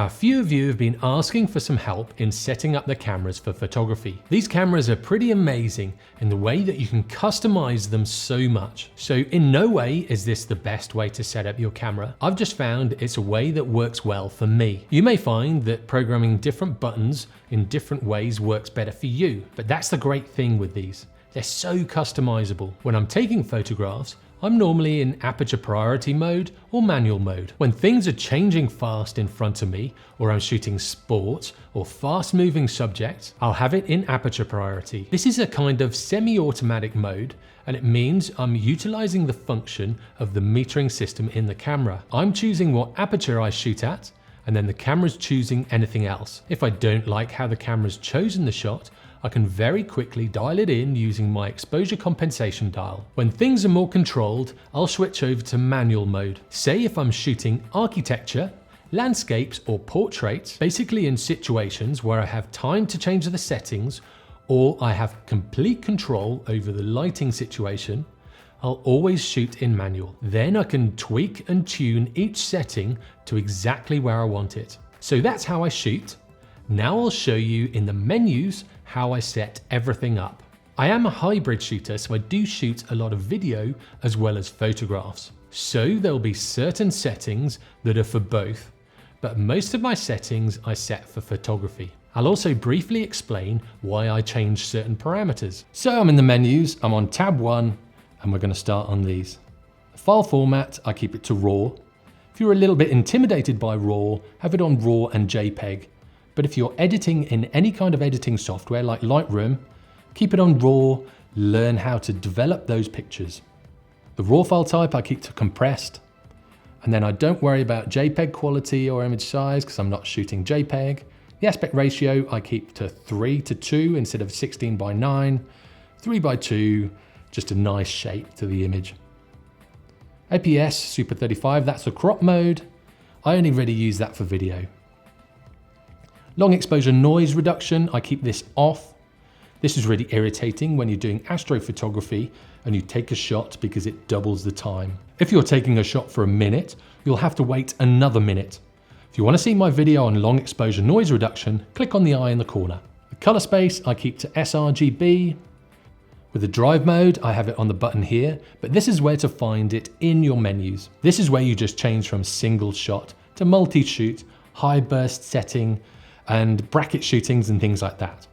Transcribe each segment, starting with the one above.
A few of you have been asking for some help in setting up the cameras for photography. These cameras are pretty amazing in the way that you can customize them so much. So in no way is this the best way to set up your camera. I've just found it's a way that works well for me. You may find that programming different buttons in different ways works better for you, but that's the great thing with these. They're so customizable. When I'm taking photographs, I'm normally in aperture priority mode or manual mode. When things are changing fast in front of me, or I'm shooting sport or fast moving subjects, I'll have it in aperture priority. This is a kind of semi-automatic mode, and it means I'm utilizing the function of the metering system in the camera. I'm choosing what aperture I shoot at, and then the camera's choosing anything else. If I don't like how the camera's chosen the shot, I can very quickly dial it in using my exposure compensation dial. When things are more controlled, I'll switch over to manual mode. Say if I'm shooting architecture, landscapes or portraits, basically in situations where I have time to change the settings or I have complete control over the lighting situation, I'll always shoot in manual. Then I can tweak and tune each setting to exactly where I want it. So that's how I shoot. Now I'll show you in the menus how I set everything up. I am a hybrid shooter, so I do shoot a lot of video as well as photographs. So there'll be certain settings that are for both, but most of my settings I set for photography. I'll also briefly explain why I change certain parameters. So I'm in the menus, I'm on tab 1, and we're going to start on these. File format, I keep it to RAW. If you're a little bit intimidated by RAW, have it on RAW and JPEG. But if you're editing in any kind of editing software like Lightroom, keep it on RAW, learn how to develop those pictures. The RAW file type I keep to compressed, and then I don't worry about JPEG quality or image size because I'm not shooting JPEG. The aspect ratio I keep to 3:2 instead of 16:9, 3:2, just a nice shape to the image. APS Super 35, that's the crop mode. I only really use that for video. Long exposure noise reduction, I keep this off. This is really irritating when you're doing astrophotography and you take a shot because it doubles the time. If you're taking a shot for a minute, you'll have to wait another minute. If you want to see my video on long exposure noise reduction, click on the eye in the corner. The color space I keep to sRGB. With the drive mode, I have it on the button here, but this is where to find it in your menus. This is where you just change from single shot to multi-shoot, high burst setting, and bracket shootings and things like that.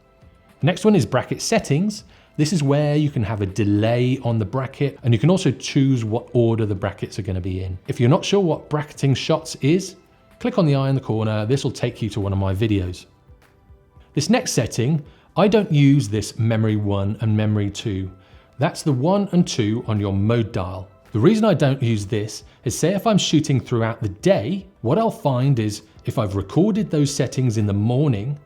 Next one is bracket settings. This is where you can have a delay on the bracket, and you can also choose what order the brackets are going to be in. If you're not sure what bracketing shots is, click on the eye in the corner. This will take you to one of my videos. This next setting, I don't use this memory 1 and memory 2. That's the 1 and 2 on your mode dial. The reason I don't use this is, say if I'm shooting throughout the day, what I'll find is if I've recorded those settings in the morning,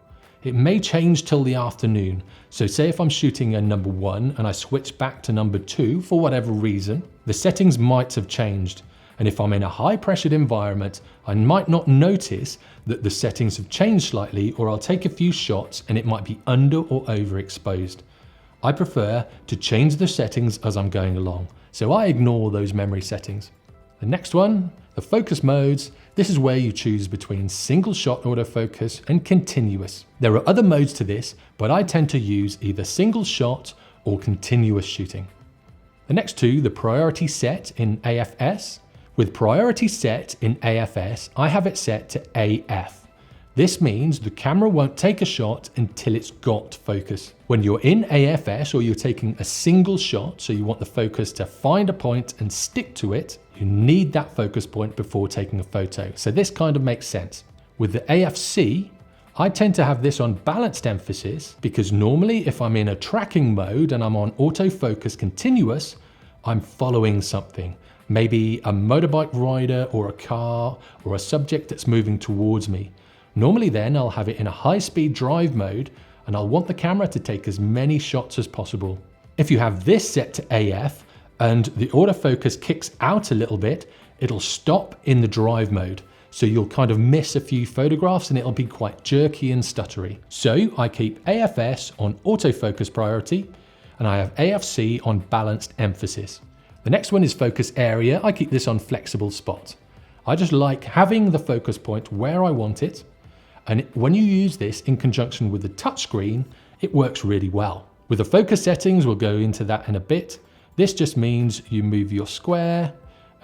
it may change till the afternoon. So say if I'm shooting a number 1 and I switch back to number 2 for whatever reason, the settings might have changed. And if I'm in a high pressured environment, I might not notice that the settings have changed slightly, or I'll take a few shots and it might be under or overexposed. I prefer to change the settings as I'm going along, so I ignore those memory settings. The next one, the focus modes. This is where you choose between single shot autofocus and continuous. There are other modes to this, but I tend to use either single shot or continuous shooting. The next two, the priority set in AFS. With priority set in AFS, I have it set to AF. This means the camera won't take a shot until it's got focus. When you're in AFS or you're taking a single shot, so you want the focus to find a point and stick to it, you need that focus point before taking a photo. So this kind of makes sense. With the AFC, I tend to have this on balanced emphasis because normally if I'm in a tracking mode and I'm on autofocus continuous, I'm following something. Maybe a motorbike rider or a car or a subject that's moving towards me. Normally then I'll have it in a high-speed drive mode and I'll want the camera to take as many shots as possible. If you have this set to AF and the autofocus kicks out a little bit, it'll stop in the drive mode. So you'll kind of miss a few photographs and it'll be quite jerky and stuttery. So I keep AFS on autofocus priority and I have AFC on balanced emphasis. The next one is focus area. I keep this on flexible spot. I just like having the focus point where I want it. And when you use this in conjunction with the touchscreen, it works really well. With the focus settings, we'll go into that in a bit. This just means you move your square,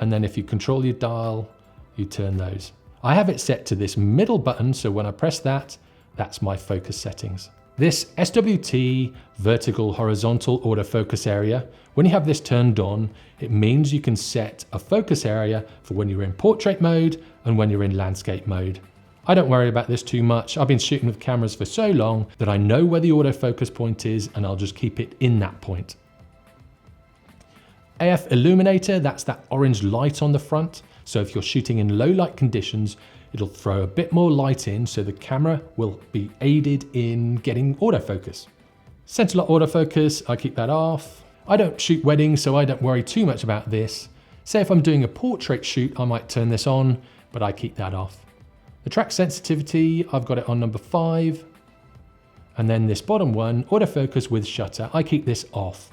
and then if you control your dial, you turn those. I have it set to this middle button, so when I press that, that's my focus settings. This SWT vertical horizontal autofocus area, when you have this turned on, it means you can set a focus area for when you're in portrait mode and when you're in landscape mode. I don't worry about this too much. I've been shooting with cameras for so long that I know where the autofocus point is, and I'll just keep it in that point. AF illuminator, that's that orange light on the front. So if you're shooting in low light conditions, it'll throw a bit more light in so the camera will be aided in getting autofocus. Center lock autofocus, I keep that off. I don't shoot weddings, so I don't worry too much about this. Say if I'm doing a portrait shoot, I might turn this on, but I keep that off. The track sensitivity, I've got it on number 5. And then this bottom one, autofocus with shutter, I keep this off.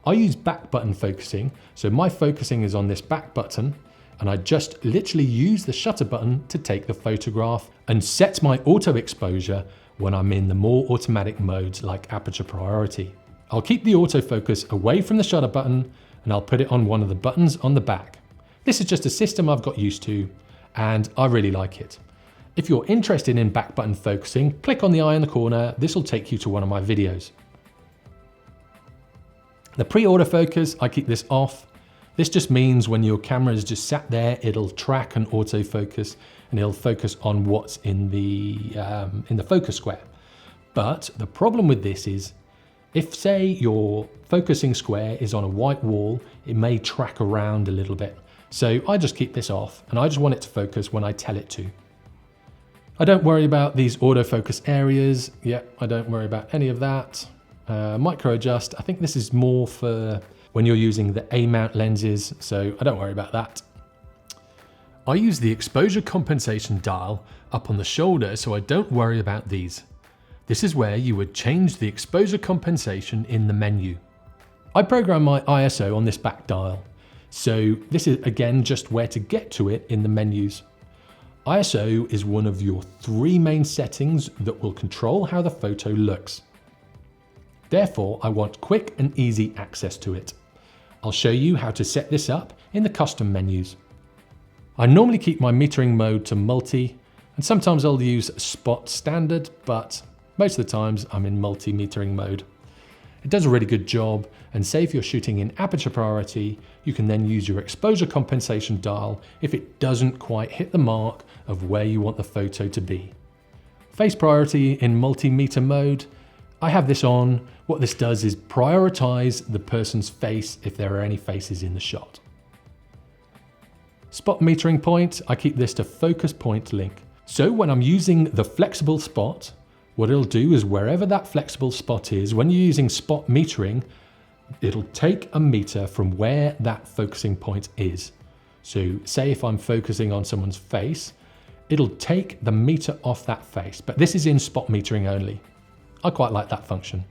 I use back button focusing, so my focusing is on this back button, and I just literally use the shutter button to take the photograph and set my auto exposure when I'm in the more automatic modes like aperture priority. I'll keep the autofocus away from the shutter button, and I'll put it on one of the buttons on the back. This is just a system I've got used to, and I really like it. If you're interested in back button focusing, click on the eye in the corner. This will take you to one of my videos. The pre-autofocus, I keep this off. This just means when your camera is just sat there, it'll track and autofocus, and it'll focus on what's in the focus square. But the problem with this is, if say your focusing square is on a white wall, it may track around a little bit. So I just keep this off, and I just want it to focus when I tell it to. I don't worry about these autofocus areas. Yeah, I don't worry about any of that. Micro adjust, I think this is more for when you're using the A mount lenses, so I don't worry about that. I use the exposure compensation dial up on the shoulder, so I don't worry about these. This is where you would change the exposure compensation in the menu. I program my ISO on this back dial, so this is again just where to get to it in the menus. ISO is one of your 3 main settings that will control how the photo looks. Therefore, I want quick and easy access to it. I'll show you how to set this up in the custom menus. I normally keep my metering mode to multi, and sometimes I'll use spot standard, but most of the times I'm in multi-metering mode. It does a really good job, and say if you're shooting in aperture priority, you can then use your exposure compensation dial if it doesn't quite hit the mark of where you want the photo to be. Face priority in multi-meter mode, I have this on. What this does is prioritize the person's face if there are any faces in the shot. Spot metering point, I keep this to focus point link. So when I'm using the flexible spot, what it'll do is wherever that flexible spot is, when you're using spot metering, it'll take a meter from where that focusing point is. So say if I'm focusing on someone's face, it'll take the meter off that face, but this is in spot metering only. I quite like that function.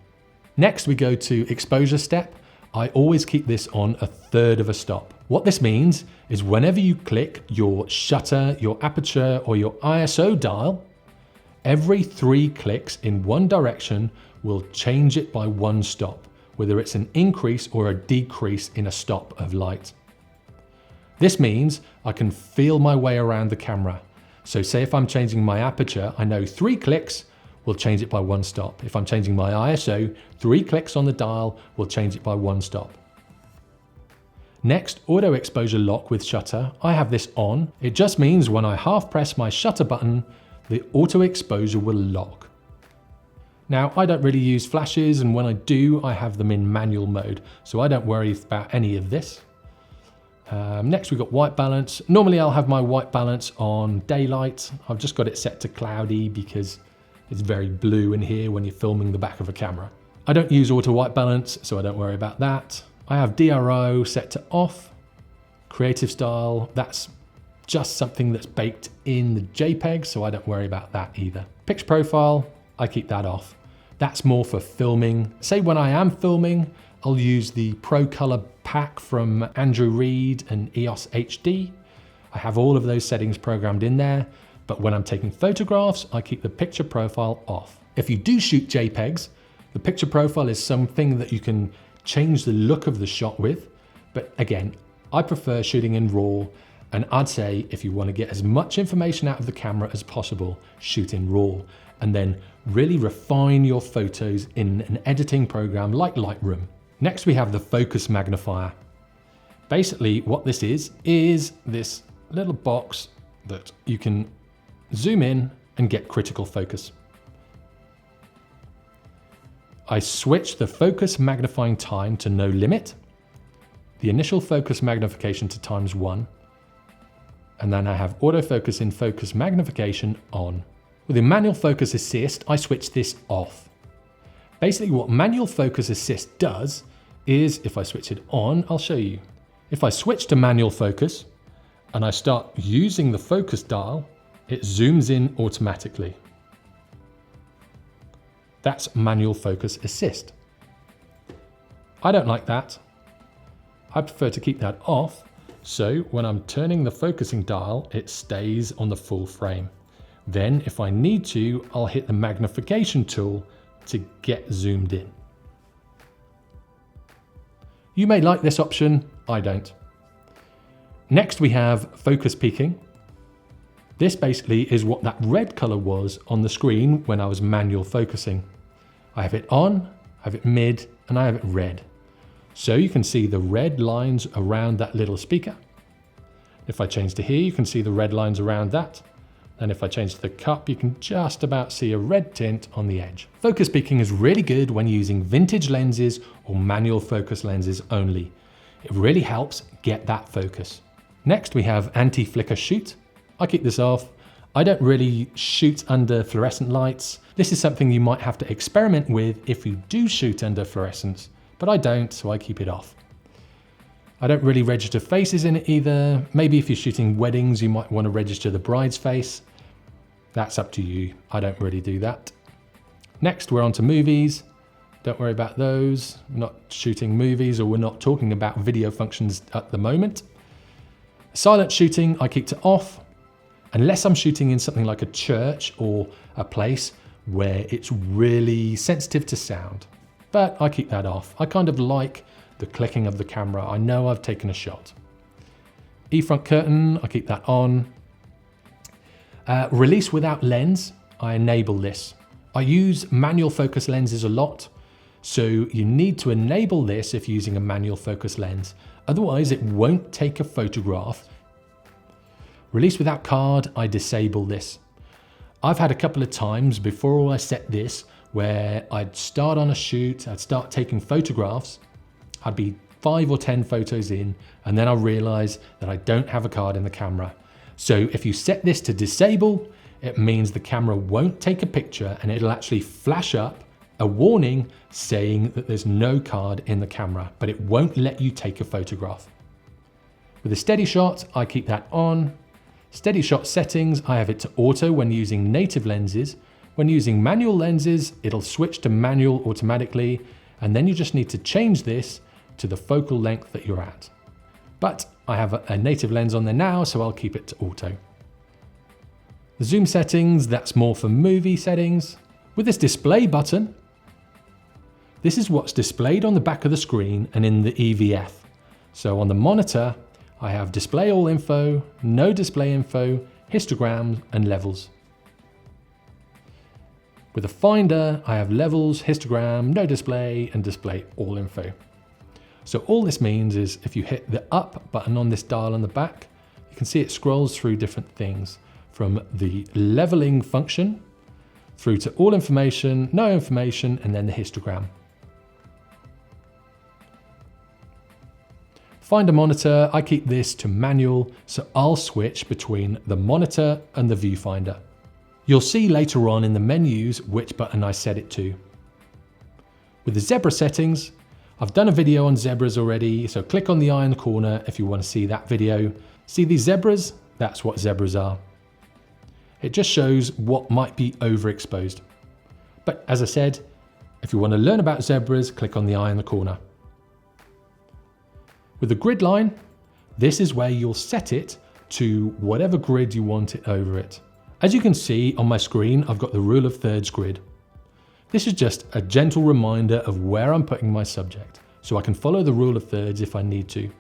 Next we go to exposure step. I always keep this on 1/3 of a stop. What this means is whenever you click your shutter, your aperture, or your ISO dial, every 3 clicks in one direction will change it by 1 stop, whether it's an increase or a decrease in a stop of light. This means I can feel my way around the camera. So say if I'm changing my aperture, I know 3 clicks will change it by 1 stop. If I'm changing my ISO, 3 clicks on the dial will change it by 1 stop. Next, auto exposure lock with shutter. I have this on. It just means when I half press my shutter button, the auto exposure will lock. Now, I don't really use flashes, and when I do, I have them in manual mode, so I don't worry about any of this. Next we've got white balance. Normally I'll have my white balance on daylight. I've just got it set to cloudy because it's very blue in here when you're filming the back of a camera. I don't use auto white balance, so I don't worry about that. I have DRO set to off. Creative style, that's just something that's baked in the JPEG, so I don't worry about that either. Pitch profile, I keep that off. That's more for filming. Say when I am filming, I'll use the Pro Color pack from Andrew Reid and EOS HD. I have all of those settings programmed in there, but when I'm taking photographs, I keep the picture profile off. If you do shoot JPEGs, the picture profile is something that you can change the look of the shot with. But again, I prefer shooting in RAW, and I'd say if you want to get as much information out of the camera as possible, shoot in RAW, and then really refine your photos in an editing program like Lightroom. Next, we have the focus magnifier. Basically, what this is this little box that you can zoom in and get critical focus. I switch the focus magnifying time to no limit, the initial focus magnification to ×1, and then I have autofocus in focus magnification on. With the manual focus assist, I switch this off. Basically what manual focus assist does is, if I switch it on, I'll show you. If I switch to manual focus and I start using the focus dial, it zooms in automatically. That's manual focus assist. I don't like that. I prefer to keep that off, so when I'm turning the focusing dial, it stays on the full frame. Then if I need to, I'll hit the magnification tool to get zoomed in. You may like this option, I don't. Next we have focus peaking. This basically is what that red color was on the screen when I was manual focusing. I have it on, I have it mid, and I have it red. So you can see the red lines around that little speaker. If I change to here, you can see the red lines around that. And if I change to the cup, you can just about see a red tint on the edge. Focus peaking is really good when using vintage lenses or manual focus lenses only. It really helps get that focus. Next, we have anti-flicker shoot. I keep this off. I don't really shoot under fluorescent lights. This is something you might have to experiment with if you do shoot under fluorescence, but I don't, so I keep it off. I don't really register faces in it either. Maybe if you're shooting weddings, you might want to register the bride's face. That's up to you. I don't really do that. Next, we're on to movies. Don't worry about those. We're not shooting movies, or we're not talking about video functions at the moment. Silent shooting, I keep to off, unless I'm shooting in something like a church or a place where it's really sensitive to sound. But I keep that off. I kind of like the clicking of the camera. I know I've taken a shot. E-front curtain, I keep that on. Release without lens, I enable this. I use manual focus lenses a lot, so you need to enable this if you're using a manual focus lens. Otherwise, it won't take a photograph. Release without card, I disable this. I've had a couple of times before I set this where I'd start on a shoot, I'd start taking photographs, I'd be 5 or 10 photos in, and then I realize that I don't have a card in the camera. So if you set this to disable, it means the camera won't take a picture and it'll actually flash up a warning saying that there's no card in the camera, but it won't let you take a photograph. With a steady shot, I keep that on. Steady shot settings, I have it to auto when using native lenses. When using manual lenses, it'll switch to manual automatically, and then you just need to change this to the focal length that you're at. But I have a native lens on there now, so I'll keep it to auto. The zoom settings, that's more for movie settings. With this display button, this is what's displayed on the back of the screen and in the EVF. So on the monitor, I have display all info, no display info, histograms, and levels. With the finder, I have levels, histogram, no display, and display all info. So all this means is if you hit the up button on this dial on the back, you can see it scrolls through different things, from the leveling function through to all information, no information, and then the histogram. Finder monitor, I keep this to manual, so I'll switch between the monitor and the viewfinder. You'll see later on in the menus which button I set it to. With the zebra settings, I've done a video on zebras already, so click on the eye in the corner if you want to see that video. See these zebras? That's what zebras are. It just shows what might be overexposed. But as I said, if you want to learn about zebras, click on the eye in the corner. With the grid line, this is where you'll set it to whatever grid you want it over it. As you can see on my screen, I've got the rule of thirds grid. This is just a gentle reminder of where I'm putting my subject, so I can follow the rule of thirds if I need to.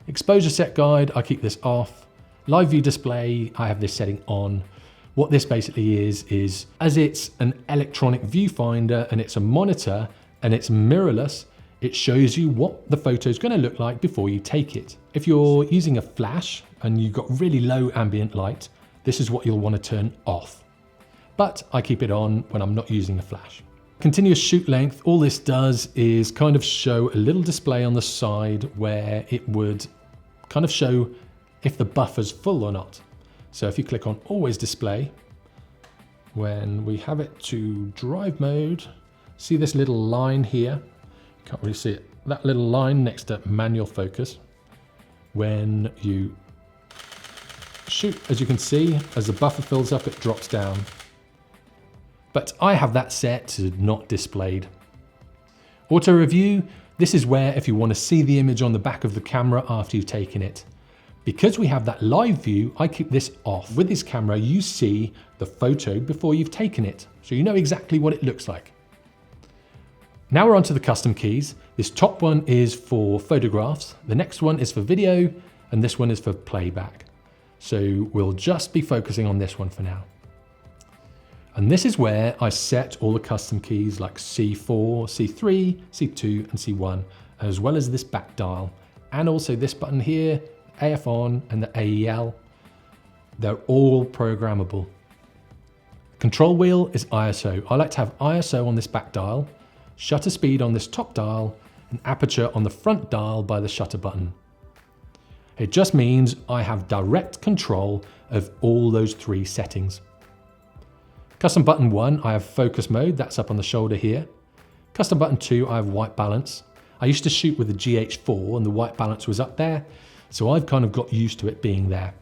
Exposure set guide, I keep this off. Live view display, I have this setting on. What this basically is as it's an electronic viewfinder and it's a monitor and it's mirrorless, it shows you what the photo is going to look like before you take it. If you're using a flash and you've got really low ambient light, this is what you'll want to turn off. But I keep it on when I'm not using a flash. Continuous shoot length, all this does is kind of show a little display on the side where it would kind of show if the buffer's full or not. So if you click on always display, when we have it to drive mode, see this little line here? Can't really see it. That little line next to manual focus. When you shoot, as you can see, as the buffer fills up, it drops down. But I have that set to not displayed. Auto review, this is where if you want to see the image on the back of the camera after you've taken it. Because we have that live view, I keep this off. With this camera, you see the photo before you've taken it, so you know exactly what it looks like. Now we're onto the custom keys. This top one is for photographs, the next one is for video, and this one is for playback. So we'll just be focusing on this one for now. And this is where I set all the custom keys like C4, C3, C2, and C1, as well as this back dial, and also this button here, AF on, and the AEL. They're all programmable. Control wheel is ISO. I like to have ISO on this back dial, shutter speed on this top dial, and aperture on the front dial by the shutter button. It just means I have direct control of all those three settings. Custom button 1, I have focus mode, that's up on the shoulder here. Custom button 2, I have white balance. I used to shoot with the GH4 and the white balance was up there, so I've kind of got used to it being there.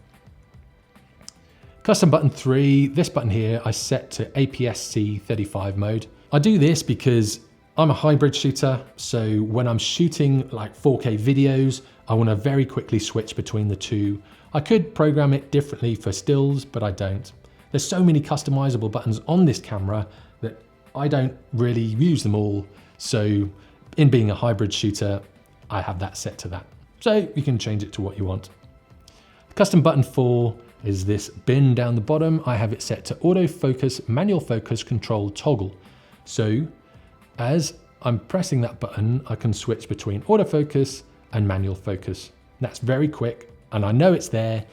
Custom button 3, this button here, I set to APS-C 35 mode. I do this because I'm a hybrid shooter, so when I'm shooting like 4K videos, I want to very quickly switch between the two. I could program it differently for stills, but I don't. There's so many customizable buttons on this camera that I don't really use them all. So in being a hybrid shooter, I have that set to that. So you can change it to what you want. Custom button 4 is this bin down the bottom. I have it set to autofocus, manual focus, control toggle. So as I'm pressing that button, I can switch between autofocus and manual focus. That's very quick, and I know it's there.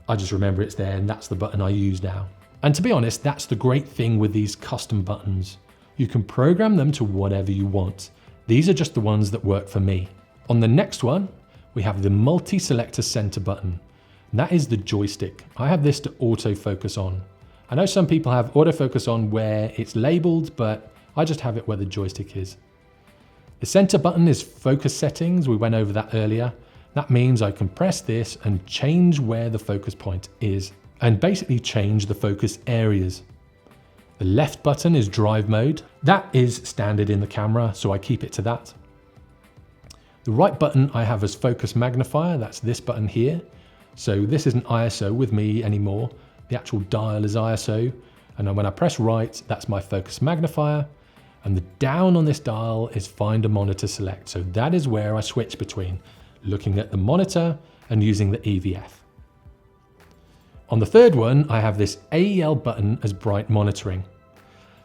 I just remember it's there, and that's the button I use now. And to be honest, that's the great thing with these custom buttons. You can program them to whatever you want. These are just the ones that work for me. On the next one, we have the multi-selector center button. And that is the joystick. I have this to autofocus on. I know some people have autofocus on where it's labeled, but I just have it where the joystick is. The center button is focus settings. We went over that earlier. That means I can press this and change where the focus point is, and basically change the focus areas. The left button is drive mode. That is standard in the camera, so I keep it to that. The right button I have as focus magnifier. That's this button here. So this isn't ISO with me anymore. The actual dial is ISO. And then when I press right, that's my focus magnifier. And the down on this dial is find a monitor select. So that is where I switch between looking at the monitor and using the EVF. On the third one, I have this AEL button as bright monitoring.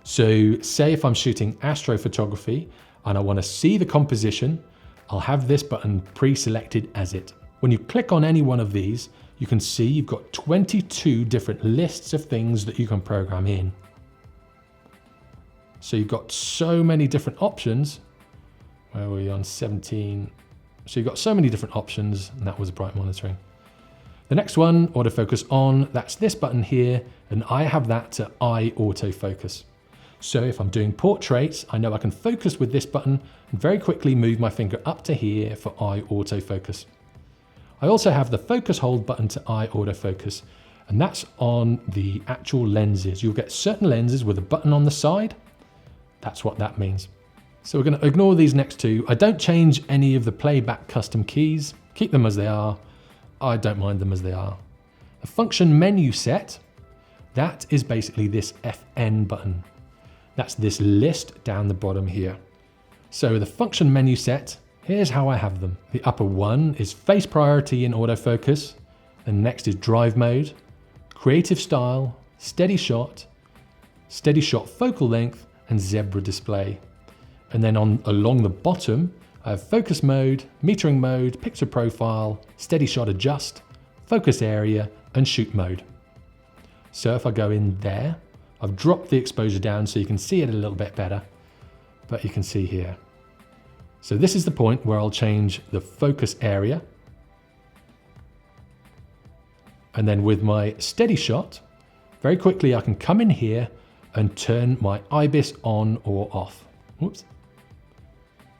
So say if I'm shooting astrophotography and I want to see the composition, I'll have this button pre-selected as it. When you click on any one of these, you can see you've got 22 different lists of things that you can program in. So you've got so many different options. Where were we on 17? So you've got so many different options, and that was bright monitoring. The next one, autofocus on, that's this button here, and I have that to eye autofocus. So if I'm doing portraits, I know I can focus with this button and very quickly move my finger up to here for eye autofocus. I also have the focus hold button to eye autofocus, and that's on the actual lenses. You'll get certain lenses with a button on the side. That's what that means. So we're going to ignore these next two. I don't change any of the playback custom keys. Keep them as they are. I don't mind them as they are. The function menu set, that is basically this FN button. That's this list down the bottom here. So the function menu set, here's how I have them. The upper one is face priority in autofocus. The next is drive mode, creative style, steady shot focal length, and zebra display. And then along the bottom, I have focus mode, metering mode, picture profile, steady shot adjust, focus area, and shoot mode. So if I go in there, I've dropped the exposure down so you can see it a little bit better, but you can see here. So this is the point where I'll change the focus area. And then with my steady shot, very quickly I can come in here and turn my IBIS on or off. Whoops.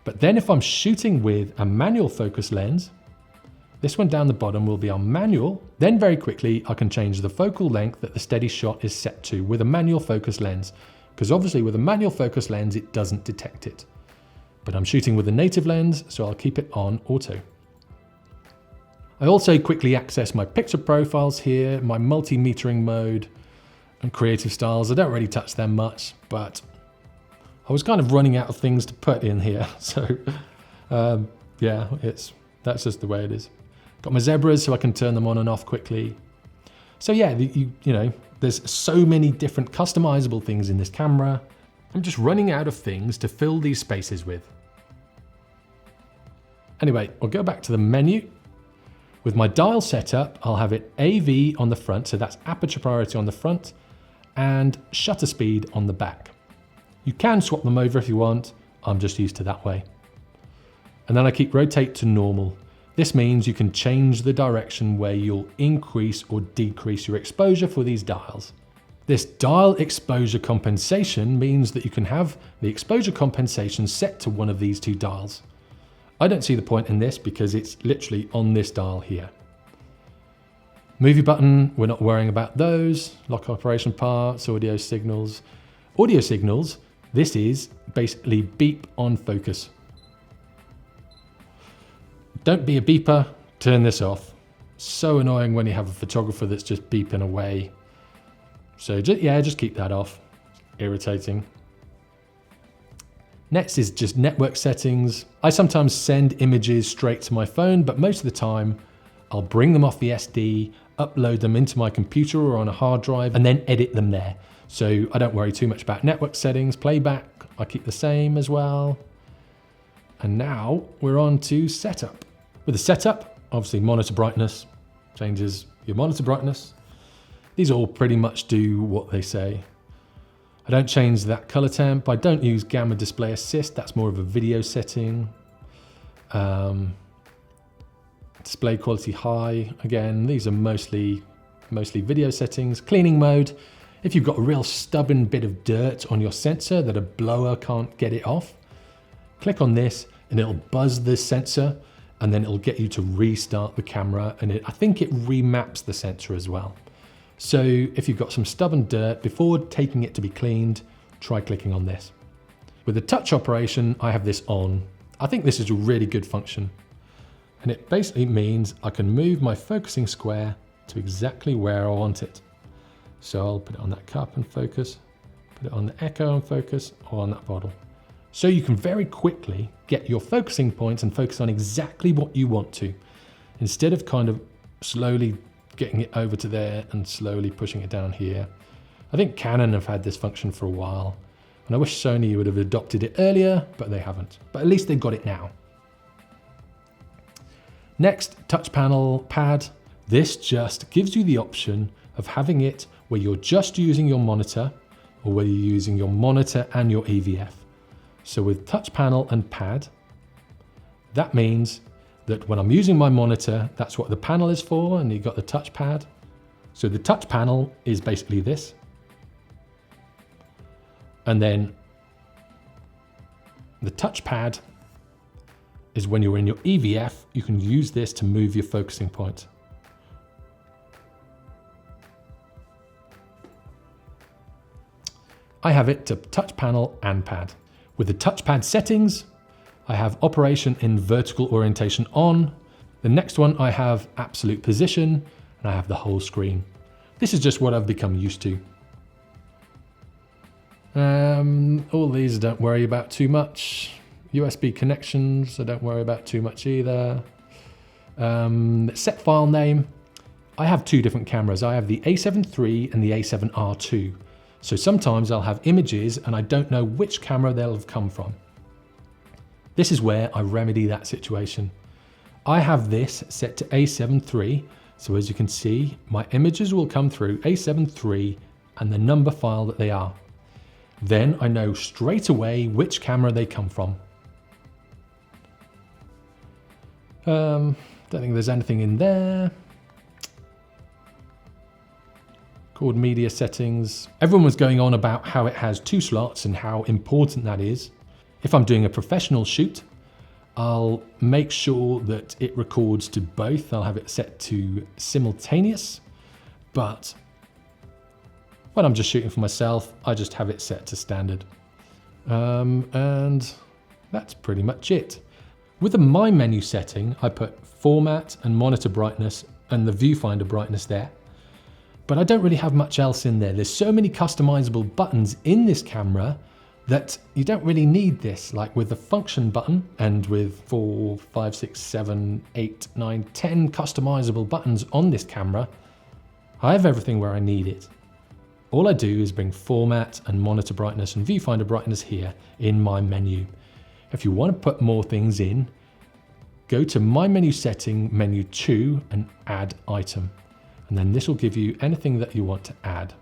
But then if I'm shooting with a manual focus lens, this one down the bottom will be on manual. Then very quickly I can change the focal length that the steady shot is set to with a manual focus lens, because obviously with a manual focus lens it doesn't detect it. But I'm shooting with a native lens, so I'll keep it on auto. I also quickly access my picture profiles here, my multi-metering mode, and creative styles. I don't really touch them much, but I was kind of running out of things to put in here. So yeah, that's just the way it is. Got my zebras so I can turn them on and off quickly. So yeah, you know, there's so many different customizable things in this camera. I'm just running out of things to fill these spaces with. Anyway, I'll go back to the menu. With my dial setup, I'll have it AV on the front, so that's aperture priority on the front, and shutter speed on the back. You can swap them over if you want. I'm just used to that way. And then I keep rotate to normal. This means you can change the direction where you'll increase or decrease your exposure for these dials. This dial exposure compensation means that you can have the exposure compensation set to one of these two dials. I don't see the point in this because it's literally on this dial here. Movie button, we're not worrying about those. Lock operation parts, audio signals. Audio signals, this is basically beep on focus. Don't be a beeper, turn this off. So annoying when you have a photographer that's just beeping away. So just keep that off. Irritating. Next is just network settings. I sometimes send images straight to my phone, but most of the time I'll bring them off the SD, upload them into my computer or on a hard drive, and then edit them there. So I don't worry too much about network settings. Playback, I keep the same as well. And now we're on to setup. With the setup, obviously monitor brightness, changes your monitor brightness. These all pretty much do what they say. I don't change that color temp. I don't use gamma display assist. That's more of a video setting. Display quality high. Again, these are mostly video settings. Cleaning mode. If you've got a real stubborn bit of dirt on your sensor that a blower can't get it off, click on this and it'll buzz the sensor and then it'll get you to restart the camera, and I think it remaps the sensor as well. So if you've got some stubborn dirt, before taking it to be cleaned, try clicking on this. With the touch operation, I have this on. I think this is a really good function. And it basically means I can move my focusing square to exactly where I want it. So I'll put it on that cup and focus, put it on the echo and focus, or on that bottle. So you can very quickly get your focusing points and focus on exactly what you want to, instead of kind of slowly getting it over to there and slowly pushing it down here. I think Canon have had this function for a while, and I wish Sony would have adopted it earlier, but they haven't. But at least they've got it now. Next, touch panel pad. This just gives you the option of having it where you're just using your monitor, or whether you're using your monitor and your EVF. So with touch panel and pad, that means that when I'm using my monitor, that's what the panel is for, and you've got the touch pad. So the touch panel is basically this. And then the touch pad is when you're in your EVF, you can use this to move your focusing point. I have it to touch panel and pad. With the touchpad settings, I have operation in vertical orientation on. The next one I have absolute position, and I have the whole screen. This is just what I've become used to. All these I don't worry about too much. USB connections I don't worry about too much either. Set file name. I have two different cameras. I have the A7 III and the A7R II. So sometimes I'll have images and I don't know which camera they'll have come from. This is where I remedy that situation. I have this set to A7 III. So as you can see, my images will come through A7 III and the number file that they are. Then I know straight away which camera they come from. Don't think there's anything in there. Record media settings. Everyone was going on about how it has 2 slots and how important that is. If I'm doing a professional shoot, I'll make sure that it records to both. I'll have it set to simultaneous, but when I'm just shooting for myself, I just have it set to standard. And that's pretty much it. With the My menu setting, I put format and monitor brightness and the viewfinder brightness there. But I don't really have much else in there. There's so many customizable buttons in this camera that you don't really need this. Like with the function button and with 4, 5, 6, 7, 8, 9, 10 customizable buttons on this camera, I have everything where I need it. All I do is bring format and monitor brightness and viewfinder brightness here in my menu. If you want to put more things in, go to My Menu Setting, Menu 2 and Add Item. And then this will give you anything that you want to add.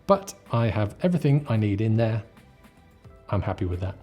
But I have everything I need in there. I'm happy with that.